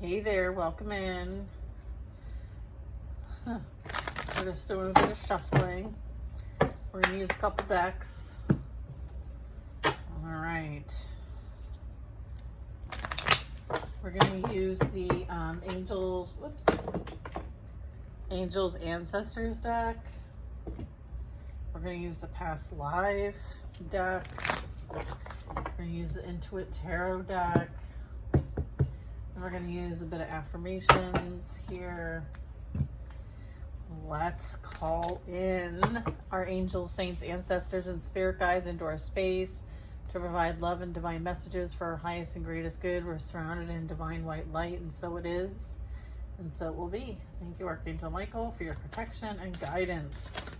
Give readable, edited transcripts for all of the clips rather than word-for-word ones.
Hey there, welcome in. We're just doing a bit of shuffling. We're going to use a couple decks. All right. We're going to use the Angels Ancestors deck. We're going to use the Past Life deck. We're going to use the Intuit Tarot deck. And we're going to use a bit of affirmations here. Let's call in our angels, saints, ancestors, and spirit guides into our space to provide love and divine messages for our highest and greatest good. We're surrounded in divine white light, and so it is, and so it will be. Thank you, Archangel Michael, for your protection and guidance.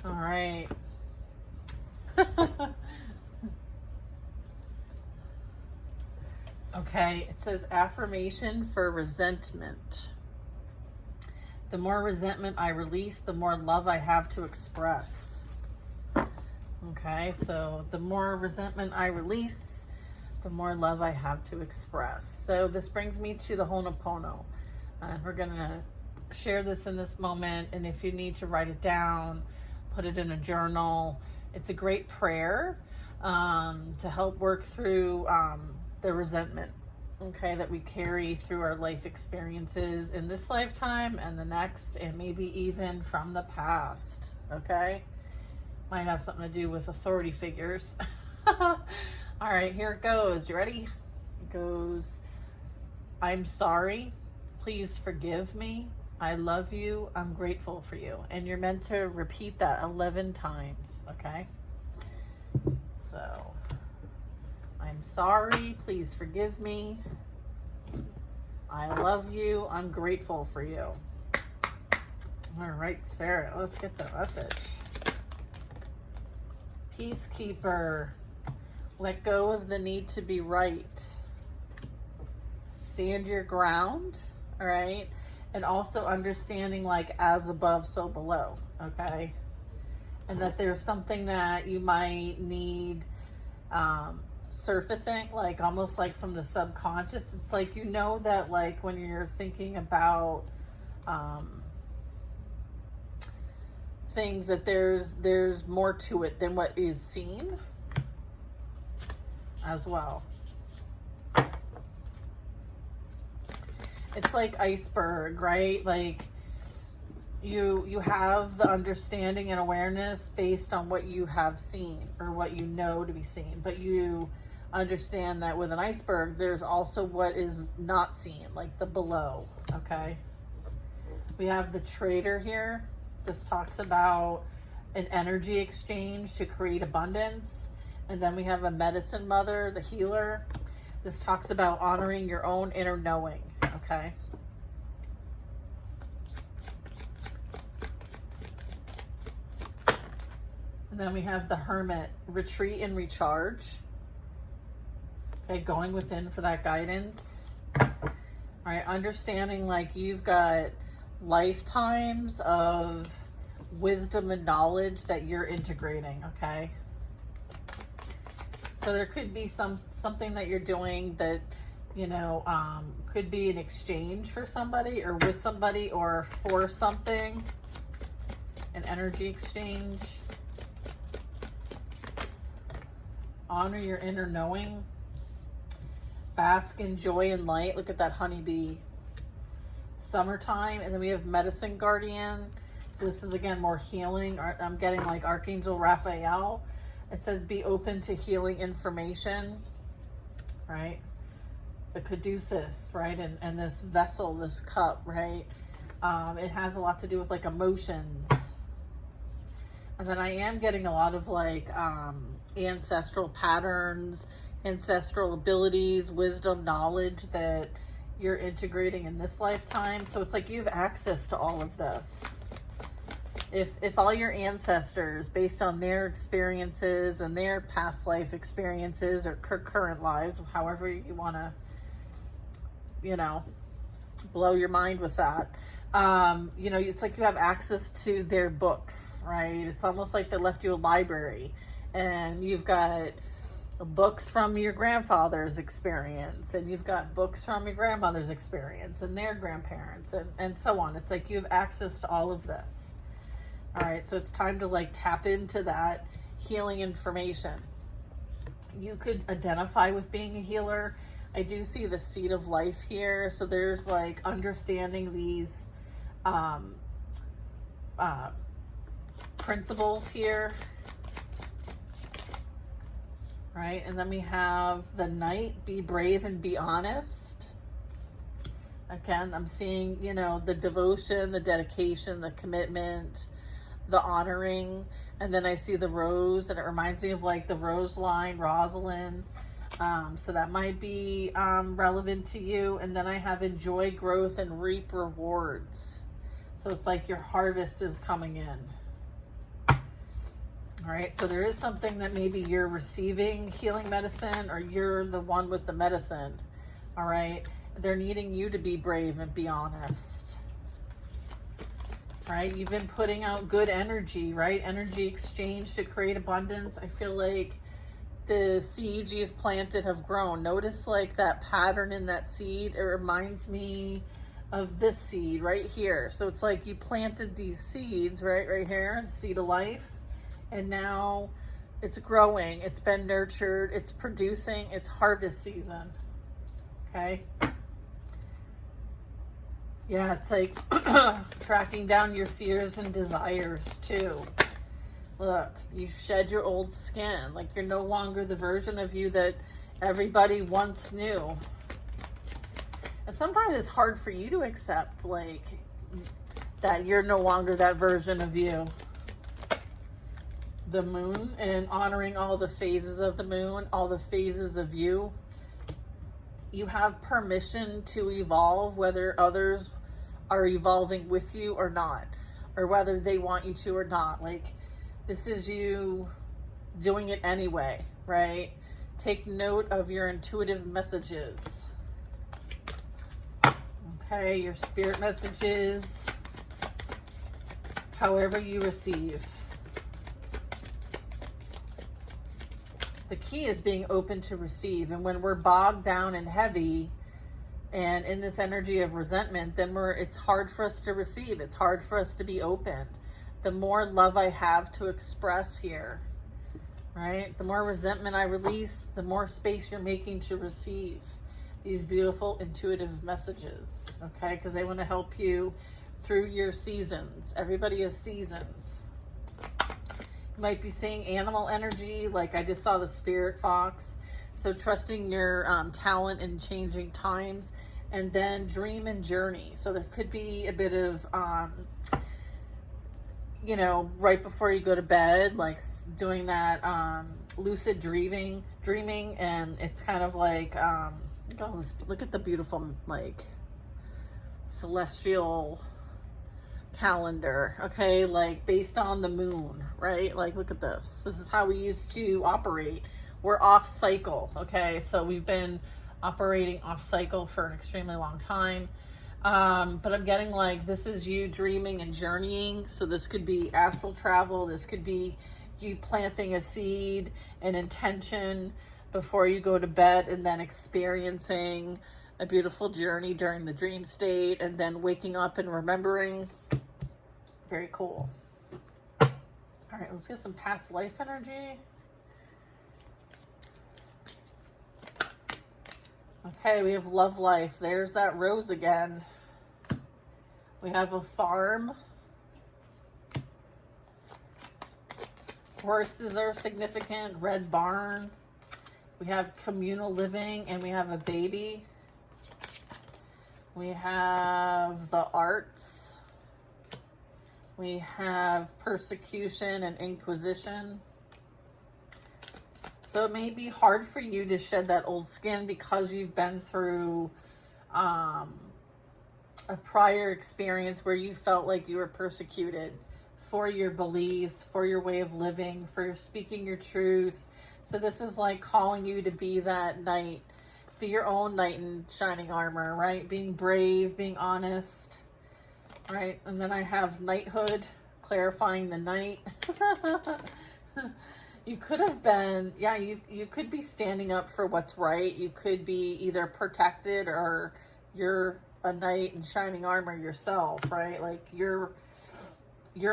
All right. Okay, it says affirmation for resentment. The more resentment I release, the more love I have to express. Okay, so the more resentment I release, the more love I have to express. So this brings me to the Ho'oponopono. We're going to share this in this moment, and if you need to write it down, put it in a journal. It's a great prayer to help work through the resentment, okay, that we carry through our life experiences in this lifetime and the next, and maybe even from the past, okay? Might have something to do with authority figures. All right, here it goes. You ready? It goes, I'm sorry. Please forgive me. I love you. I'm grateful for you. And you're meant to repeat that 11 times, okay? So, I'm sorry. Please forgive me. I love you. I'm grateful for you. All right, Spirit, let's get the message. Peacekeeper, let go of the need to be right. Stand your ground, all right? And also understanding, like, as above, so below, okay? And that there's something that you might need surfacing, like almost like from the subconscious. It's like, you know, that like when you're thinking about things, that there's more to it than what is seen as well. It's like iceberg, right? Like you have the understanding and awareness based on what you have seen or what you know to be seen, but you understand that with an iceberg there's also what is not seen, like the below, okay? We have the trader here. This talks about an energy exchange to create abundance. And then we have a medicine mother, the healer. This talks about honoring your own inner knowing, okay? And then we have the hermit, retreat and recharge. Okay, going within for that guidance. All right, understanding like you've got lifetimes of wisdom and knowledge that you're integrating, okay? So there could be something that you're doing that, you know, could be an exchange for somebody or with somebody or for something, an energy exchange. Honor your inner knowing. Bask in joy and light. Look at that honeybee. Summertime. And then we have medicine guardian. So this is, again, more healing. I'm getting like Archangel Raphael. It says be open to healing information, right? The caduceus, right? And this vessel, this cup, right? It has a lot to do with like emotions. And then I am getting a lot of like ancestral patterns, ancestral abilities, wisdom, knowledge that you're integrating in this lifetime. So it's like you have access to all of this. If all your ancestors, based on their experiences and their past life experiences or current lives, however you want to, you know, blow your mind with that, you know, it's like you have access to their books, right? It's almost like they left you a library and you've got books from your grandfather's experience, and you've got books from your grandmother's experience and their grandparents, and so on. It's like you have access to all of this. All right, so it's time to like tap into that healing information. You could identify with being a healer. I do see the seed of life here. So there's like understanding these principles here. Right, and then we have the Knight, be brave and be honest. Again, I'm seeing, you know, the devotion, the dedication, the commitment, the honoring. And then I see the rose, and it reminds me of like the rose line, Rosalind. So that might be relevant to you. And then I have enjoy growth and reap rewards. So it's like your harvest is coming in. All right, so there is something that maybe you're receiving healing medicine, or you're the one with the medicine. All right, they're needing you to be brave and be honest. Right, you've been putting out good energy, right? Energy exchange to create abundance. I feel like the seeds you've planted have grown. Notice like that pattern in that seed. It reminds me of this seed right here. So it's like you planted these seeds right here, the seed of life. And now it's growing, it's been nurtured, it's producing, it's harvest season. Okay. Yeah, it's like tracking down your fears and desires too. Look, you shed your old skin. Like you're no longer the version of you that everybody once knew. And sometimes it's hard for you to accept like that you're no longer that version of you. The moon, and honoring all the phases of the moon, all the phases of you. You have permission to evolve, whether others are evolving with you or not, or whether they want you to or not. Like, this is you doing it anyway, right? Take note of your intuitive messages. Okay, your spirit messages, however you receive. The key is being open to receive. And when we're bogged down and heavy and in this energy of resentment, then it's hard for us to receive. It's hard for us to be open. The more love I have to express here, right? The more resentment I release, the more space you're making to receive these beautiful intuitive messages, okay? Because they want to help you through your seasons. Everybody has seasons. Might be seeing animal energy, like I just saw the spirit fox. So trusting your talent in changing times. And then dream and journey. So there could be a bit of, you know, right before you go to bed, like doing that lucid dreaming. And it's kind of like, look at the beautiful, like, celestial calendar, okay, like based on the moon, right? Like, look at this. This is how we used to operate. We're off cycle, okay? So we've been operating off cycle for an extremely long time. But I'm getting like, this is you dreaming and journeying. So this could be astral travel. This could be you planting a seed, an intention before you go to bed, and then experiencing a beautiful journey during the dream state, and then waking up and remembering. Very cool. All right, let's get some past life energy. Okay, we have love life. There's that rose again. We have a farm. Horses are significant. Red barn. We have communal living, and we have a baby. We have the arts. We have persecution and inquisition. So it may be hard for you to shed that old skin because you've been through a prior experience where you felt like you were persecuted for your beliefs, for your way of living, for speaking your truth. So this is like calling you to be that knight. Be your own knight in shining armor, right? Being brave, being honest, right? And then I have knighthood, clarifying the knight. You could have been, yeah, you could be standing up for what's right. You could be either protected or you're a knight in shining armor yourself, right? Like you're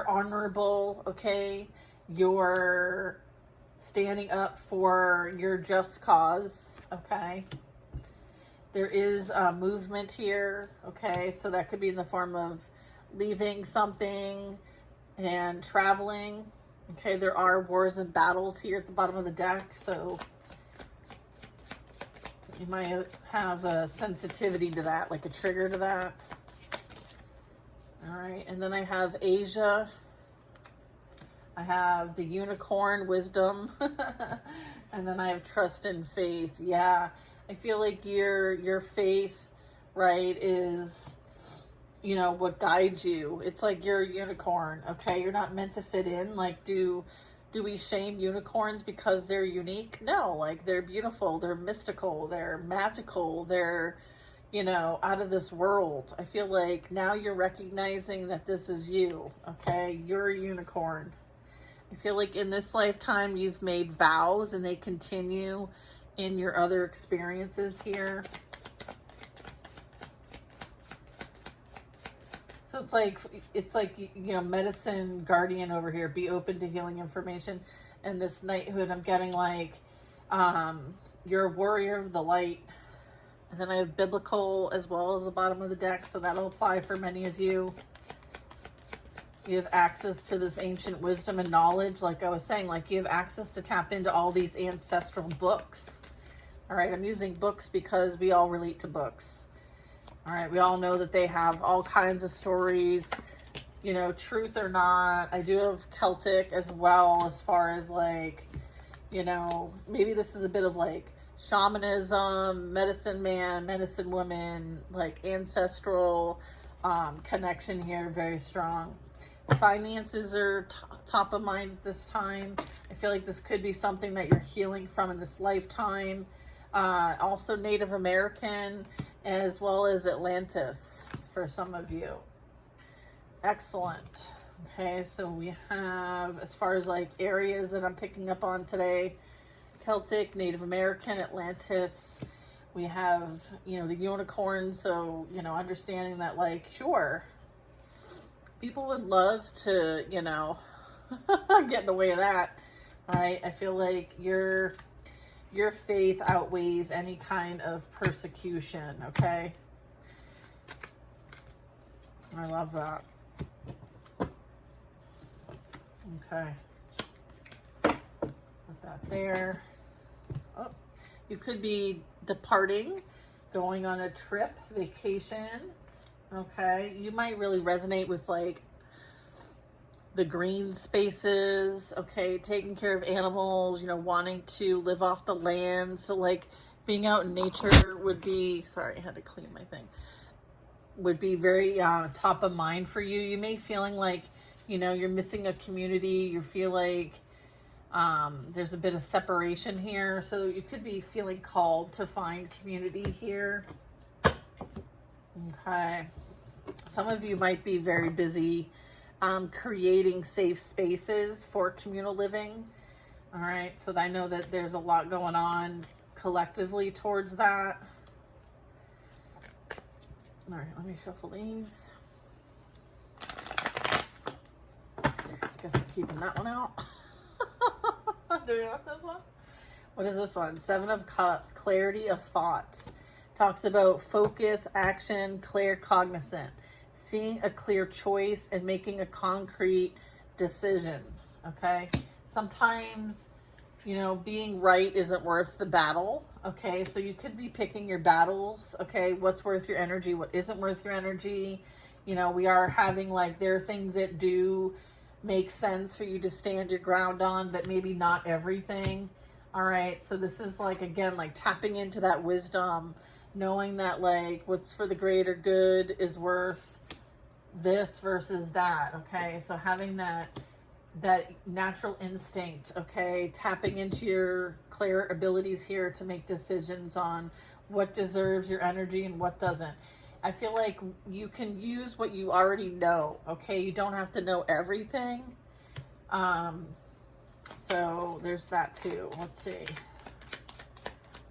honorable, okay? You're standing up for your just cause, okay? There is a movement here, okay? So that could be in the form of leaving something and traveling. Okay, there are wars and battles here at the bottom of the deck, so you might have a sensitivity to that, like a trigger to that. All right, and then I have Asia. I have the unicorn, wisdom, and then I have trust and faith. Yeah, I feel like your faith, right, is, you know, what guides you. It's like you're a unicorn, okay? You're not meant to fit in. Like, do we shame unicorns because they're unique? No, like they're beautiful, they're mystical, they're magical, they're, you know, out of this world. I feel like now you're recognizing that this is you, okay? You're a unicorn. I feel like in this lifetime you've made vows and they continue in your other experiences here. So it's like, you know, medicine guardian over here, be open to healing information. And this knighthood, I'm getting like, you're a warrior of the light. And then I have biblical as well as the bottom of the deck. So that'll apply for many of you. You have access to this ancient wisdom and knowledge. Like I was saying, like you have access to tap into all these ancestral books. All right. I'm using books because we all relate to books. All right, we all know that they have all kinds of stories, you know, truth or not. I do have Celtic as well, as far as like, you know, maybe this is a bit of like shamanism, medicine man, medicine woman, like ancestral connection here, very strong. Finances are top of mind at this time. I feel like this could be something that you're healing from in this lifetime. Also Native American, as well as Atlantis for some of you. Excellent. Okay, so we have, as far as like areas that I'm picking up on today, Celtic, Native American, Atlantis. We have, you know, the unicorn. So, you know, understanding that like, sure, people would love to, you know, get in the way of that. All right. I feel like your faith outweighs any kind of persecution, okay? I love that. Okay. Put that there. Oh, you could be departing, going on a trip, vacation, okay? You might really resonate with like the green spaces, okay, taking care of animals, you know, wanting to live off the land. So like being out in nature would be, sorry, I had to clean my thing, would be very top of mind for you. You may feeling like, you know, you're missing a community. You feel like there's a bit of separation here. So you could be feeling called to find community here. Okay. Some of you might be very busy creating safe spaces for communal living. All right, so I know that there's a lot going on collectively towards that. All right, let me shuffle these. Guess I'm keeping that one out. Do you want this one? What is this one? 7 of Cups, clarity of thoughts. Talks about focus, action, clear cognizant. Seeing a clear choice and making a concrete decision, okay? Sometimes, you know, being right isn't worth the battle, okay? So you could be picking your battles, okay? What's worth your energy, what isn't worth your energy. You know, we are having like, there are things that do make sense for you to stand your ground on, but maybe not everything, all right? So this is like, again, like tapping into that wisdom, knowing that like what's for the greater good is worth this versus that, okay? So having that natural instinct, okay? Tapping into your clear abilities here to make decisions on what deserves your energy and what doesn't. I feel like you can use what you already know, okay? You don't have to know everything. So there's that too. Let's see.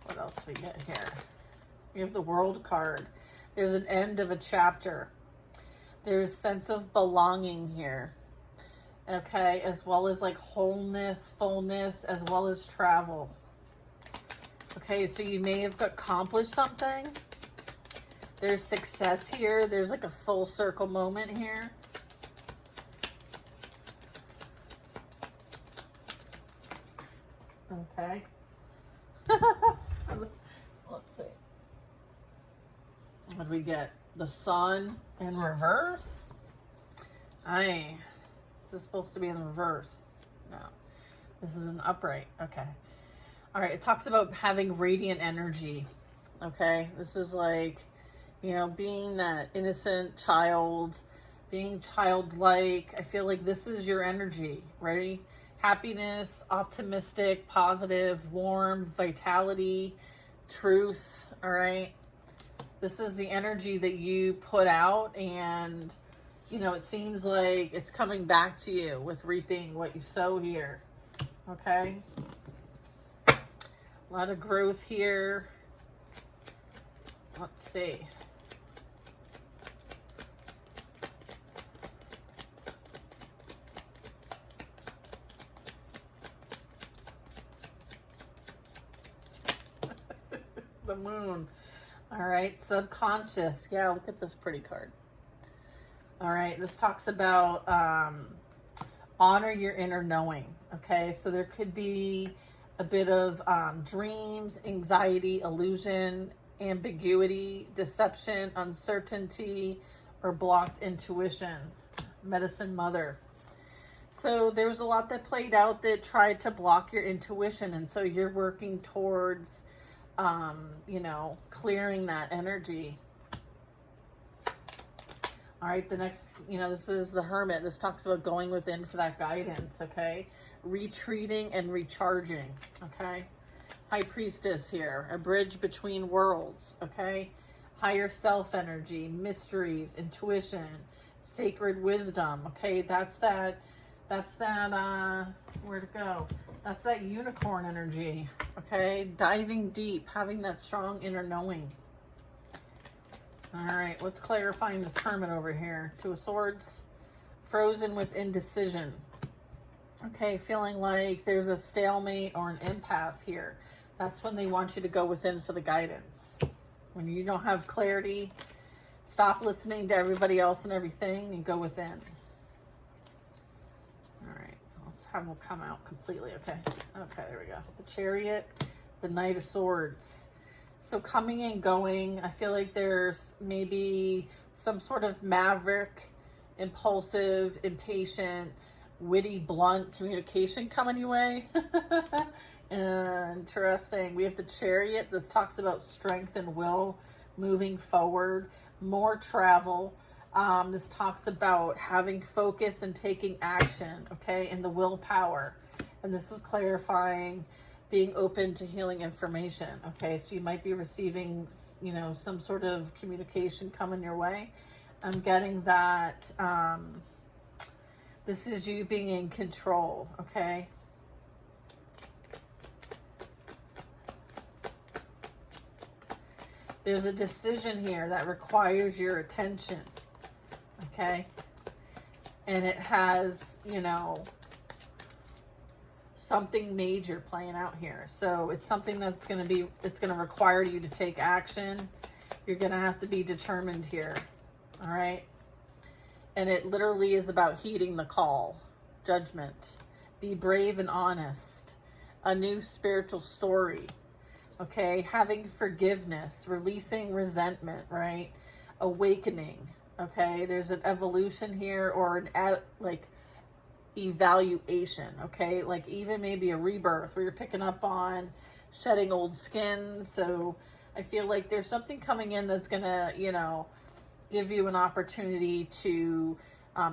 What else we get here? We have the World card. There's an end of a chapter. There's sense of belonging here. Okay, as well as like wholeness, fullness, as well as travel. Okay, so you may have accomplished something. There's success here. There's like a full circle moment here. Okay. Let's see. What do we get? The Sun in reverse? This is supposed to be in the reverse. No. This is an upright. Okay. All right. It talks about having radiant energy. Okay. This is like, you know, being that innocent child, being childlike. I feel like this is your energy. Ready? Happiness, optimistic, positive, warm, vitality, truth. All right. This is the energy that you put out, and, you know, it seems like it's coming back to you with reaping what you sow here. Okay. A lot of growth here. Let's see. The Moon. All right, subconscious. Yeah, look at this pretty card. All right, this talks about honor your inner knowing. Okay, so there could be a bit of dreams, anxiety, illusion, ambiguity, deception, uncertainty, or blocked intuition. Medicine Mother. So there was a lot that played out that tried to block your intuition, and so you're working towards you know, clearing that energy. All right, the next, you know, this is the Hermit. This talks about going within for that guidance, okay? Retreating and recharging, okay? High Priestess here, a bridge between worlds, okay? Higher self energy, mysteries, intuition, sacred wisdom, okay? That's that, where'd it go? That's that unicorn energy, okay? Diving deep, having that strong inner knowing. All right, what's clarifying this Hermit over here? Two of Swords, frozen with indecision. Okay, feeling like there's a stalemate or an impasse here. That's when they want you to go within for the guidance. When you don't have clarity, stop listening to everybody else and everything and go within. Let's have them come out completely. Okay. Okay, there we go. The Chariot, the Knight of Swords. So coming and going, I feel like there's maybe some sort of maverick, impulsive, impatient, witty, blunt communication coming your way. Interesting. We have the Chariot. This talks about strength and will, moving forward, more travel. This talks about having focus and taking action, okay, and the willpower. And this is clarifying being open to healing information, okay? So you might be receiving, you know, some sort of communication coming your way. I'm getting that this is you being in control, okay? There's a decision here that requires your attention. Okay, and it has, you know, something major playing out here. So it's something that's going to be, it's going to require you to take action. You're going to have to be determined here. All right. And it literally is about heeding the call. Judgment. Be brave and honest. A new spiritual story. Okay. Having forgiveness, releasing resentment, right? Awakening. Okay, there's an evolution here, or an like evaluation. Okay, like even maybe a rebirth where you're picking up on shedding old skin. So I feel like there's something coming in that's gonna, you know, give you an opportunity to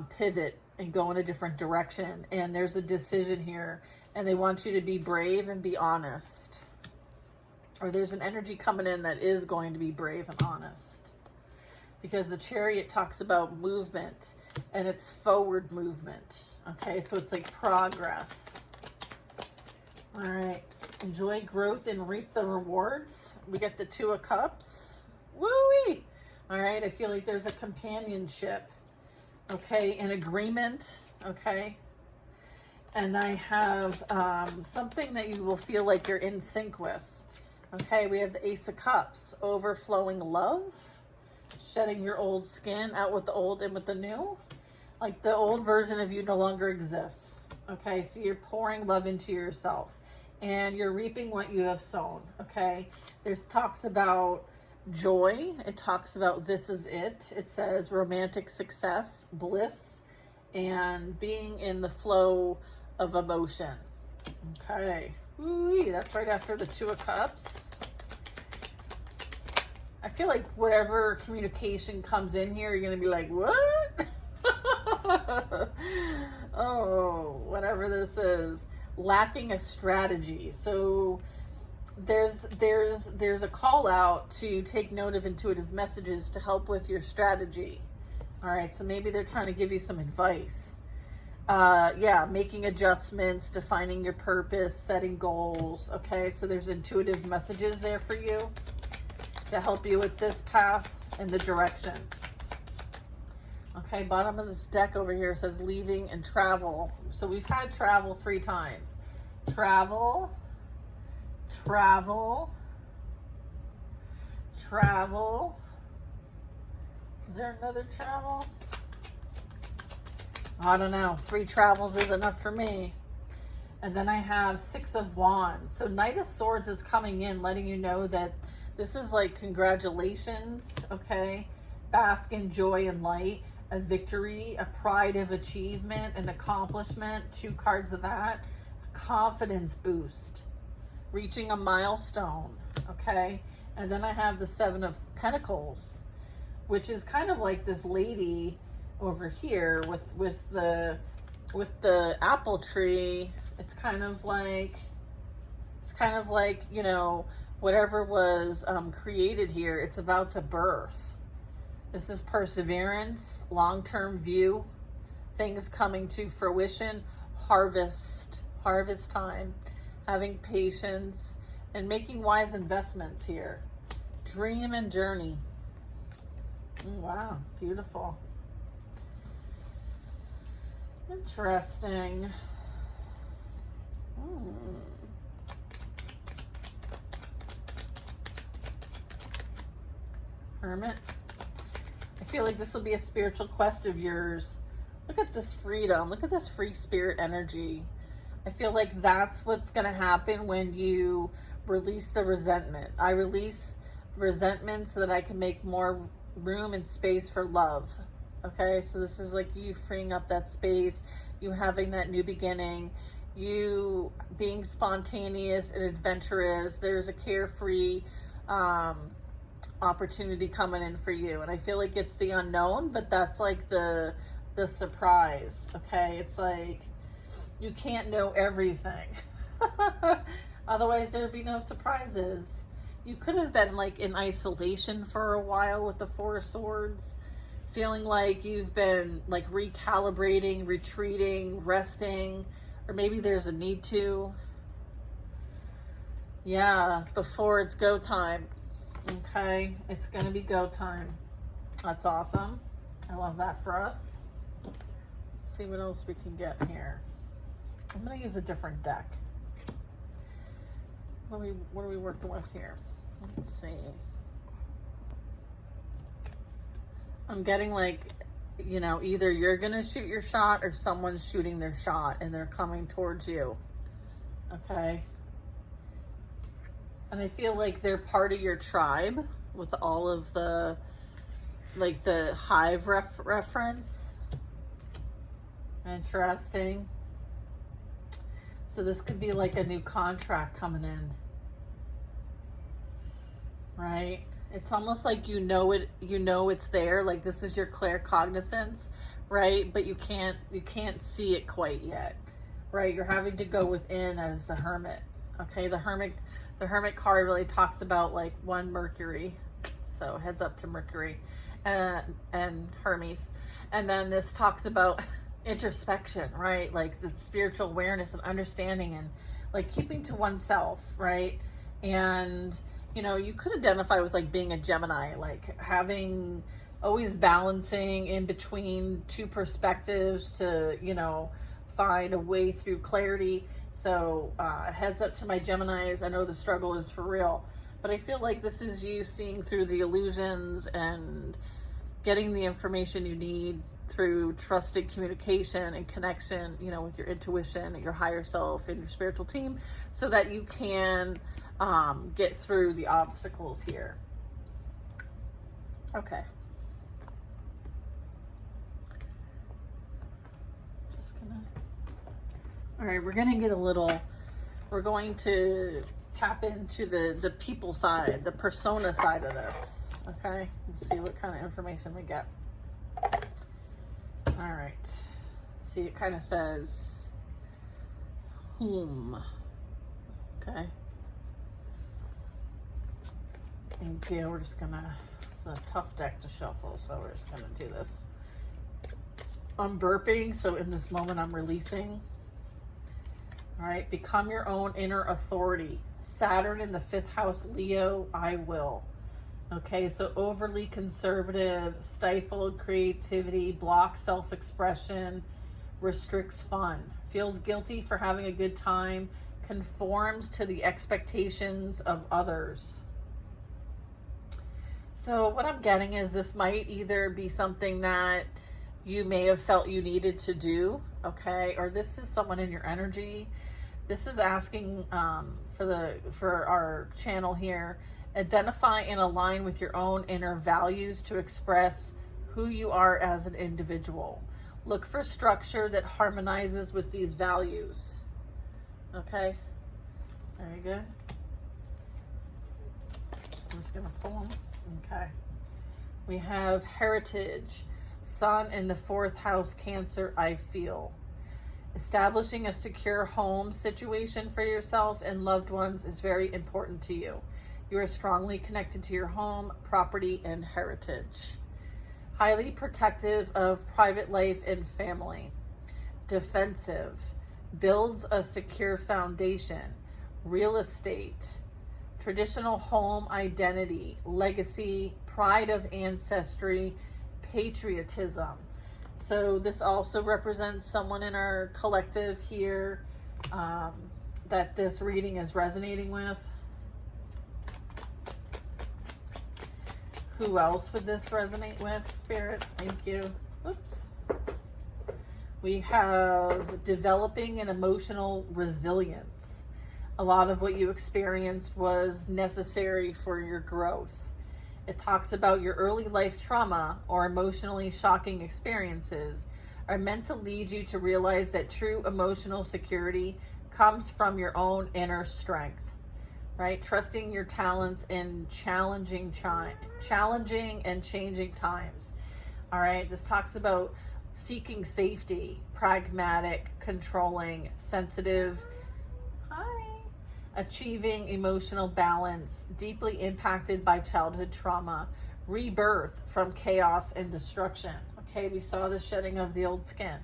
pivot and go in a different direction. And there's a decision here, and they want you to be brave and be honest. Or there's an energy coming in that is going to be brave and honest. Because the Chariot talks about movement, and it's forward movement. Okay, so it's like progress. All right. Enjoy growth and reap the rewards. We get the Two of Cups. Woo-wee! All right. I feel like there's a companionship. Okay. An agreement. Okay. And I have something that you will feel like you're in sync with. Okay. We have the Ace of Cups. Overflowing love. Shedding your old skin, out with the old, in with the new. Like the old version of you no longer exists. Okay, so you're pouring love into yourself and you're reaping what you have sown. Okay, there's talks about joy. It talks about this is it. It says romantic success, bliss, and being in the flow of emotion. Okay, ooh, that's right after the Two of Cups. I feel like whatever communication comes in here, you're going to be like, what? Oh, whatever this is. Lacking a strategy. So there's a call out to take note of intuitive messages to help with your strategy. All right, so maybe they're trying to give you some advice. Yeah, making adjustments, defining your purpose, setting goals. Okay, so there's intuitive messages there for you to help you with this path and the direction. Okay, bottom of this deck over here says leaving and travel. So we've had travel 3 times. Travel, travel, travel. Is there another travel? I don't know. 3 travels is enough for me. And then I have 6 of Wands. So Knight of Swords is coming in, letting you know that this is like congratulations, okay? Bask in joy and light, a victory, a pride of achievement, an accomplishment, 2 cards of that. Confidence boost, reaching a milestone, okay? And then I have the 7 of Pentacles, which is kind of like this lady over here with the apple tree. It's kind of like, you know, whatever was created here, it's about to birth. This is perseverance, long-term view, things coming to fruition, harvest time, having patience, and making wise investments here. Dream and journey. Wow, beautiful. Interesting. Hermit. I feel like this will be a spiritual quest of yours. Look at this freedom. Look at this free spirit energy. I feel like that's what's going to happen when you release the resentment. I release resentment so that I can make more room and space for love. Okay, so this is like you freeing up that space, you having that new beginning, you being spontaneous and adventurous. There's a carefree opportunity coming in for you, and I feel like it's the unknown, but that's like the surprise. Okay, it's like you can't know everything. Otherwise there'd be no surprises. You could have been like in isolation for a while with the 4 of Swords, feeling like you've been like recalibrating, retreating, resting, or maybe there's a need to. Yeah, before it's go time. Okay, it's gonna be go time. That's awesome. I love that for us. Let's see what else we can get here. I'm gonna use a different deck. What are we working with here? Let's see. I'm getting like, you know, either you're gonna shoot your shot or someone's shooting their shot and they're coming towards you. Okay. And I feel like they're part of your tribe with all of the, like the hive reference. Interesting. So this could be like a new contract coming in. Right? It's almost like you know it's there, like this is your claircognizance, right? But you can't see it quite yet. Right? You're having to go within as the Hermit. Okay, the Hermit card really talks about like 1 Mercury. So heads up to Mercury and Hermes. And then this talks about introspection, right? Like the spiritual awareness and understanding and like keeping to oneself, right? And, you know, you could identify with like being a Gemini, like having always balancing in between two perspectives to, you know, find a way through clarity. So heads up to my Geminis. I know the struggle is for real, but I feel like this is you seeing through the illusions and getting the information you need through trusted communication and connection, you know, with your intuition and your higher self and your spiritual team, so that you can get through the obstacles here. Okay. All right, we're going to tap into the people side, the persona side of this. Okay, let's see what kind of information we get. All right, see, it kind of says whom. Okay, and yeah, we're just gonna, it's a tough deck to shuffle, so we're just gonna do this. I'm burping, so in this moment I'm releasing. All right, become your own inner authority. Saturn in the 5th house, Leo, I will. Okay, so overly conservative, stifled creativity, blocks self-expression, restricts fun, feels guilty for having a good time, conforms to the expectations of others. So what I'm getting is this might either be something that you may have felt you needed to do, okay, or this is someone in your energy. This is asking for our channel here, identify and align with your own inner values to express who you are as an individual. Look for structure that harmonizes with these values. Okay, very good. I'm just gonna pull them. Okay, we have heritage, Sun in the 4th house, Cancer, I feel. Establishing a secure home situation for yourself and loved ones is very important to you. You are strongly connected to your home, property, and heritage. Highly protective of private life and family. Defensive. Builds a secure foundation. Real estate. Traditional home identity. Legacy. Pride of ancestry. Patriotism. So this also represents someone in our collective here that this reading is resonating with. Who else would this resonate with, Spirit? Thank you. Oops. We have developing an emotional resilience. A lot of what you experienced was necessary for your growth. It talks about your early life trauma or emotionally shocking experiences are meant to lead you to realize that true emotional security comes from your own inner strength, right? Trusting your talents in challenging and changing times. All right, this talks about seeking safety, pragmatic, controlling, sensitive, achieving emotional balance, deeply impacted by childhood trauma, rebirth from chaos and destruction. Okay, we saw the shedding of the old skin.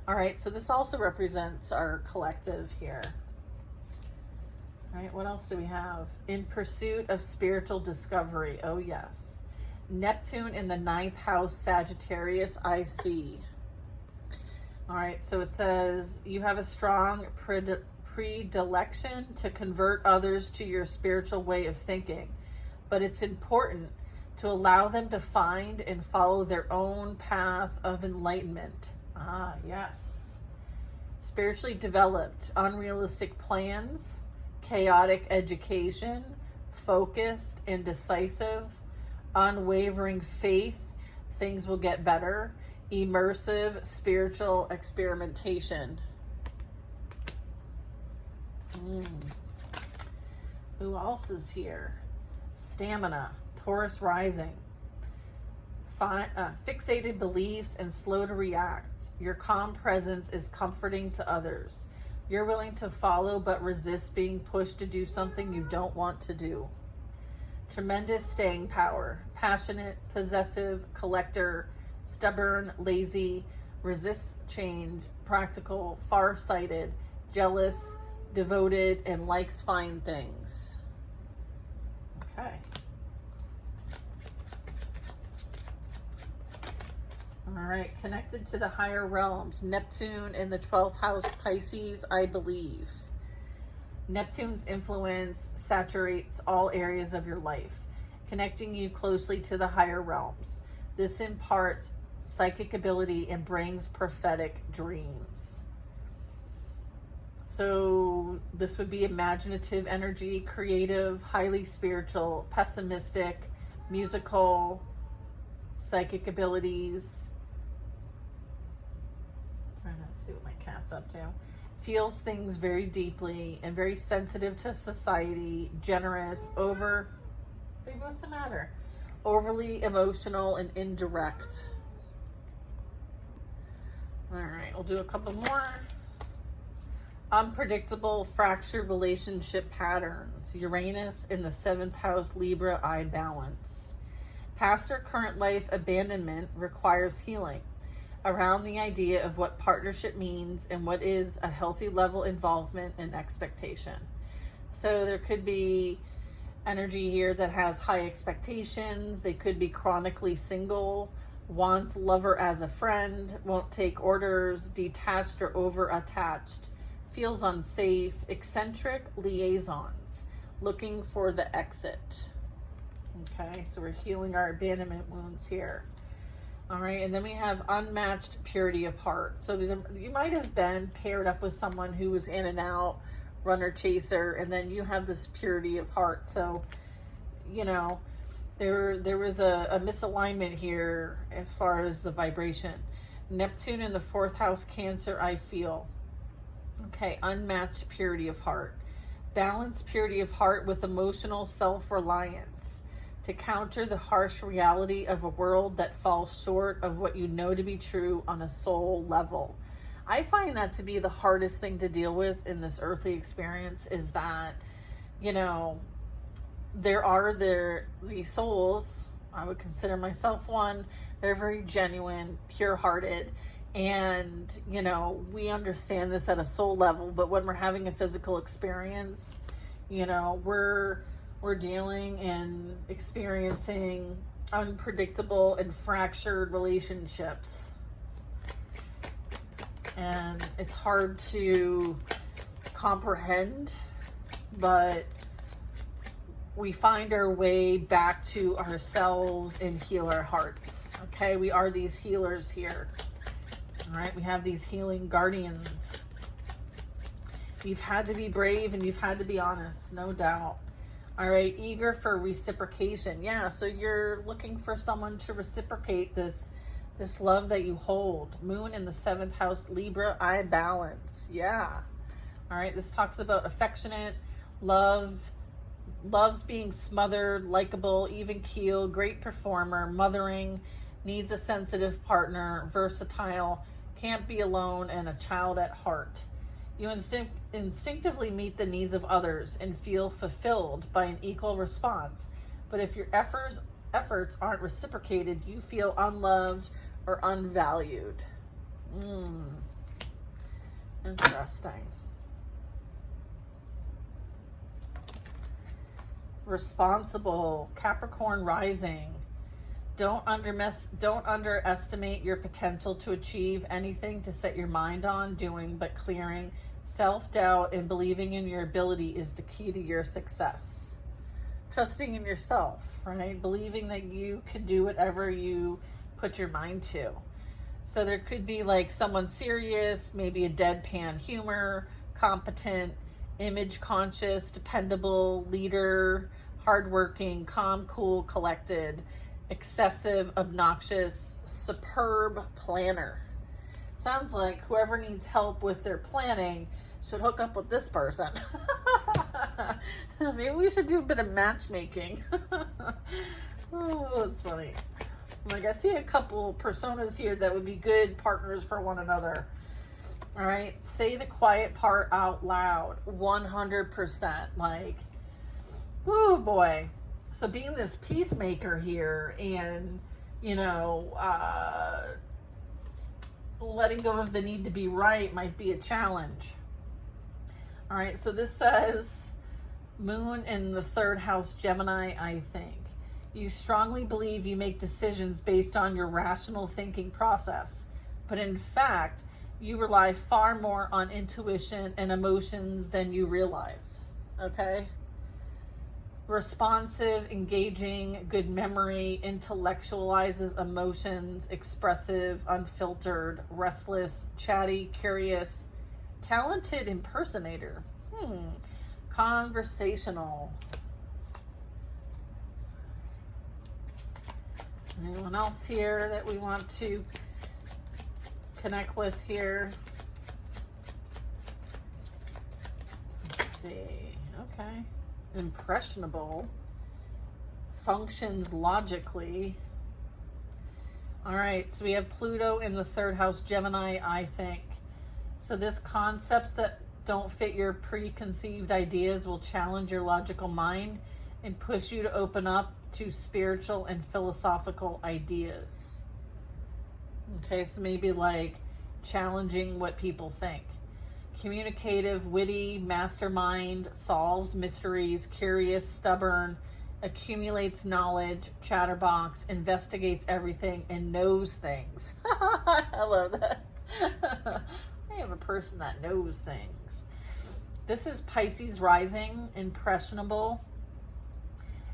All right, so this also represents our collective here. All right, what else do we have? In pursuit of spiritual discovery. Oh, yes. Neptune in the 9th house, Sagittarius, I see. All right, so it says you have a strong predilection to convert others to your spiritual way of thinking, but it's important to allow them to find and follow their own path of enlightenment. Ah, yes. Spiritually developed, unrealistic plans, chaotic education, focused, indecisive, unwavering faith, things will get better, immersive spiritual experimentation. Who else is here? Stamina, Taurus rising. Fixated beliefs and slow to react. Your calm presence is comforting to others. You're willing to follow but resist being pushed to do something you don't want to do. Tremendous staying power. Passionate, possessive, collector, stubborn, lazy, resists change, practical, far-sighted, jealous, devoted, and likes fine things. Okay. All right, connected to the higher realms. Neptune in the 12th house, Pisces, I believe. Neptune's influence saturates all areas of your life, connecting you closely to the higher realms. This imparts psychic ability and brings prophetic dreams. So this would be imaginative energy, creative, highly spiritual, pessimistic, musical, psychic abilities. Trying to see what my cat's up to. Feels things very deeply and very sensitive to society, generous, baby, what's the matter? Overly emotional and indirect. All right, we'll do a couple more. Unpredictable, fractured relationship patterns. Uranus in the 7th house, Libra, I balance. Past or current life abandonment requires healing around the idea of what partnership means and what is a healthy level involvement and expectation. So there could be energy here that has high expectations. They could be chronically single, wants lover as a friend, won't take orders, detached or over attached, feels unsafe, eccentric liaisons, looking for the exit. Okay, so we're healing our abandonment wounds here. All right, and then we have unmatched purity of heart. So you might have been paired up with someone who was in and out, runner chaser, and then you have this purity of heart. So, you know, there was a misalignment here as far as the vibration. Neptune in the 4th house, Cancer, I feel. Okay, unmatched purity of heart. Balance purity of heart with emotional self-reliance to counter the harsh reality of a world that falls short of what you know to be true on a soul level. I find that to be the hardest thing to deal with in this earthly experience, is that, you know, there are these souls, I would consider myself one, they're very genuine, pure-hearted, and, you know, we understand this at a soul level, but when we're having a physical experience, you know, we're dealing and experiencing unpredictable and fractured relationships. And it's hard to comprehend, but we find our way back to ourselves and heal our hearts. Okay, we are these healers here. All right, we have these healing guardians. You've had to be brave and you've had to be honest, no doubt. All right, eager for reciprocation. Yeah, so you're looking for someone to reciprocate this love that you hold. Moon in the 7th house, Libra, I balance. Yeah. All right, this talks about affectionate, loves being smothered, likable, even keel, great performer, mothering, needs a sensitive partner, versatile, can't be alone, and a child at heart. You instinctively meet the needs of others and feel fulfilled by an equal response. But if your efforts aren't reciprocated, you feel unloved or unvalued. Interesting. Responsible, Capricorn rising. Don't underestimate your potential to achieve anything to set your mind on doing, but clearing self-doubt and believing in your ability is the key to your success. Trusting in yourself, right? Believing that you can do whatever you put your mind to. So there could be like someone serious, maybe a deadpan humor, competent, image conscious, dependable, leader, hardworking, calm, cool, collected, excessive, obnoxious, superb planner. Sounds like whoever needs help with their planning should hook up with this person. Maybe we should do a bit of matchmaking. Oh, that's funny. Like, I see a couple personas here that would be good partners for one another. All right, say the quiet part out loud, 100%. Like, oh boy. So being this peacemaker here and, you know, letting go of the need to be right might be a challenge. All right, so this says Moon in the third house, Gemini, I think. You strongly believe you make decisions based on your rational thinking process, but in fact, you rely far more on intuition and emotions than you realize. Okay? Responsive, engaging, good memory, intellectualizes emotions, expressive, unfiltered, restless, chatty, curious, talented impersonator. Conversational. Anyone else here that we want to connect with here? Let's see. Okay. Impressionable. Functions logically. All right, so we have Pluto in the third house, Gemini, I think. So this concepts that don't fit your preconceived ideas will challenge your logical mind and push you to open up to spiritual and philosophical ideas. Okay, so maybe like challenging what people think. Communicative, witty, mastermind, solves mysteries, curious, stubborn, accumulates knowledge, chatterbox, investigates everything, and knows things. I love that. I am a person that knows things. This is Pisces rising, impressionable.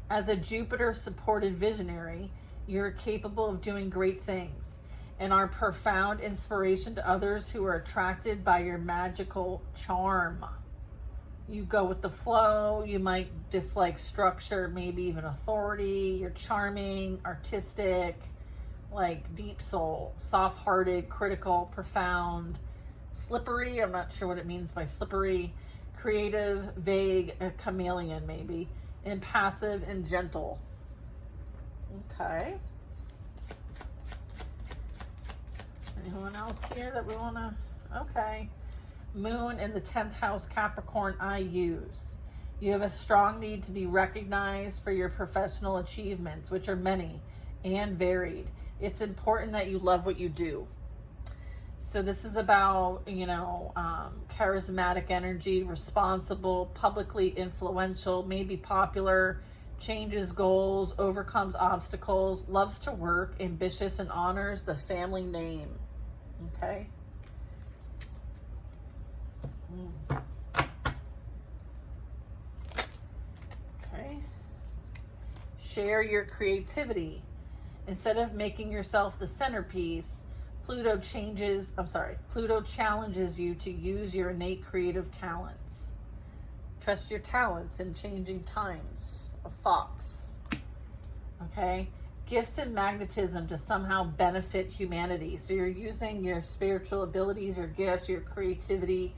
As a Jupiter-supported visionary, you're capable of doing great things and are profound inspiration to others who are attracted by your magical charm. You go with the flow. You might dislike structure, maybe even authority. You're charming, artistic, like deep soul, soft-hearted, critical, profound, slippery. I'm not sure what it means by slippery. Creative, vague, a chameleon maybe. Impassive and gentle. Okay. Anyone else here that we want to? Okay. Moon in the 10th house, Capricorn, I use. You have a strong need to be recognized for your professional achievements, which are many and varied. It's important that you love what you do. So this is about, charismatic energy, responsible, publicly influential, maybe popular, changes goals, overcomes obstacles, loves to work, ambitious, and honors the family name. Okay. Okay. Share your creativity. Instead of making yourself the centerpiece, Pluto challenges you to use your innate creative talents. Trust your talents in changing times. A fox. Okay? Gifts and magnetism to somehow benefit humanity. So you're using your spiritual abilities, your gifts, your creativity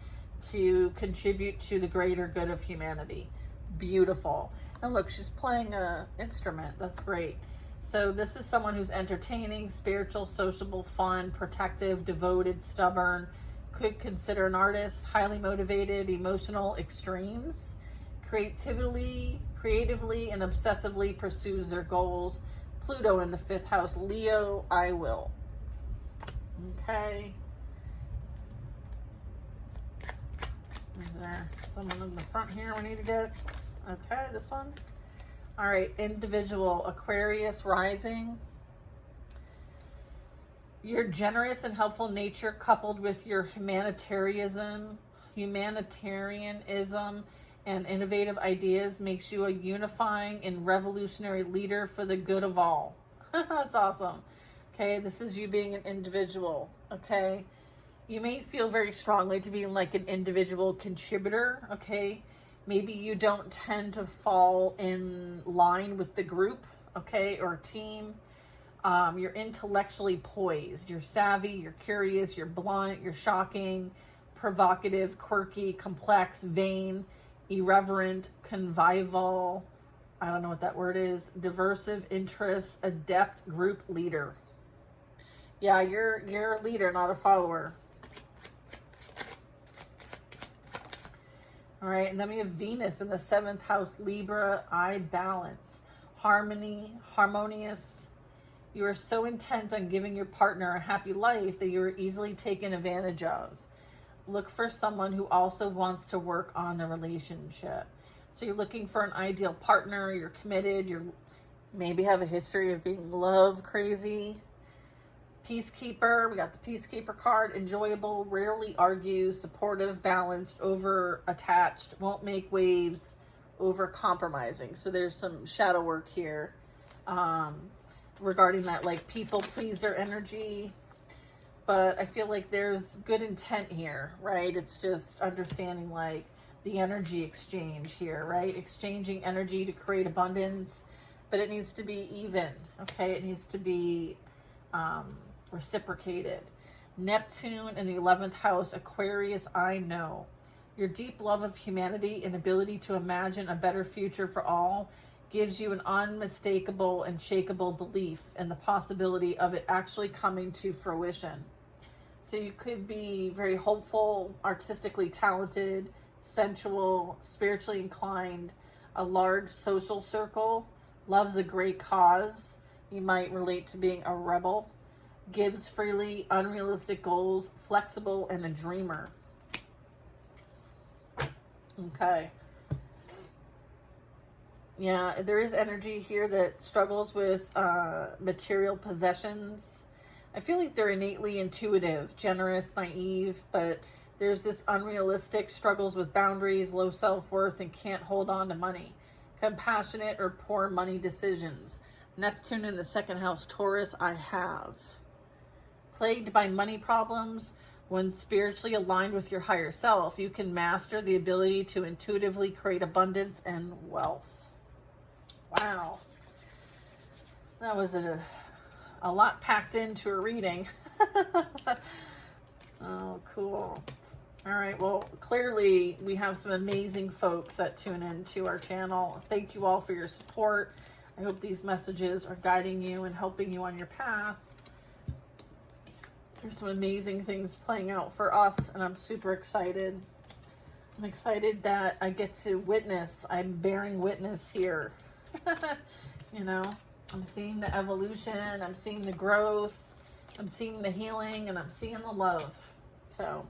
to contribute to the greater good of humanity. Beautiful. And look, she's playing an instrument. That's great. So this is someone who's entertaining, spiritual, sociable, fun, protective, devoted, stubborn, could consider an artist, highly motivated, emotional, extremes, creatively and obsessively pursues their goals. Pluto in the 5th house, Leo, I will. Okay. Is there someone in the front here we need to get? Okay, this one. All right, individual, Aquarius rising. Your generous and helpful nature coupled with your humanitarianism and innovative ideas makes you a unifying and revolutionary leader for the good of all. That's awesome. Okay, this is you being an individual. Okay, you may feel very strongly to being like an individual contributor. Okay, maybe you don't tend to fall in line with the group, okay, or team. You're intellectually poised. You're savvy, you're curious, you're blunt, you're shocking, provocative, quirky, complex, vain, irreverent, convivial, I don't know what that word is, diversive interests, adept, group leader. Yeah, you're a leader, not a follower. All right, and then we have Venus in the 7th house, Libra, I balance, harmony, harmonious. You are so intent on giving your partner a happy life that you are easily taken advantage of. look for someone who also wants to work on the relationship. So you're looking for an ideal partner, you're committed, you maybe have a history of being love crazy. Peacekeeper, we got the Peacekeeper card. Enjoyable, rarely argue, supportive, balanced, over attached, won't make waves, over compromising. So there's some shadow work here regarding that, like, people pleaser energy. But I feel like there's good intent here, right? It's just understanding, like, the energy exchange here, right? Exchanging energy to create abundance, but it needs to be even, okay? It needs to be reciprocated. Neptune in the 11th house, Aquarius, I know. Your deep love of humanity and ability to imagine a better future for all gives you an unmistakable and shakable belief in the possibility of it actually coming to fruition. So you could be very hopeful, artistically talented, sensual, spiritually inclined, a large social circle, loves a great cause. You might relate to being a rebel, gives freely, unrealistic goals, flexible, and a dreamer. Okay. Yeah, there is energy here that struggles with material possessions. I feel like they're innately intuitive, generous, naive, but there's this unrealistic, struggles with boundaries, low self-worth, and can't hold on to money. Compassionate or poor money decisions. Neptune in the 2nd house, Taurus, I have. Plagued by money problems. When spiritually aligned with your higher self, you can master the ability to intuitively create abundance and wealth. Wow. That was a lot packed into a reading. Oh, cool. All right, well, clearly we have some amazing folks that tune in to our channel. Thank you all for your support. I hope these messages are guiding you and helping you on your path. There's some amazing things playing out for us, and I'm super excited. I'm excited that I get to witness. I'm bearing witness here. You know, I'm seeing the evolution. I'm seeing the growth. I'm seeing the healing, and I'm seeing the love. So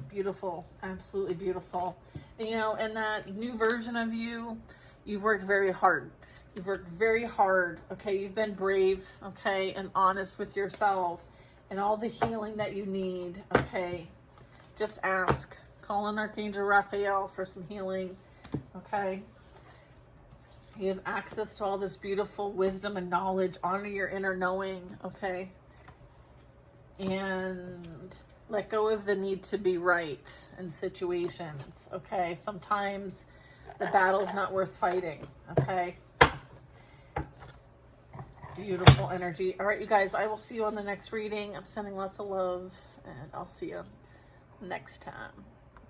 beautiful, absolutely beautiful. And, you know, and that new version of you, you've worked very hard. You've worked very hard, okay? You've been brave, okay, and honest with yourself, and all the healing that you need, okay? Just ask. Call on Archangel Raphael for some healing, okay? You have access to all this beautiful wisdom and knowledge. Honor your inner knowing, okay? And let go of the need to be right in situations, okay? Sometimes the battle's not worth fighting, okay? Beautiful energy. All right, you guys, I will see you on the next reading. I'm sending lots of love, and I'll see you next time.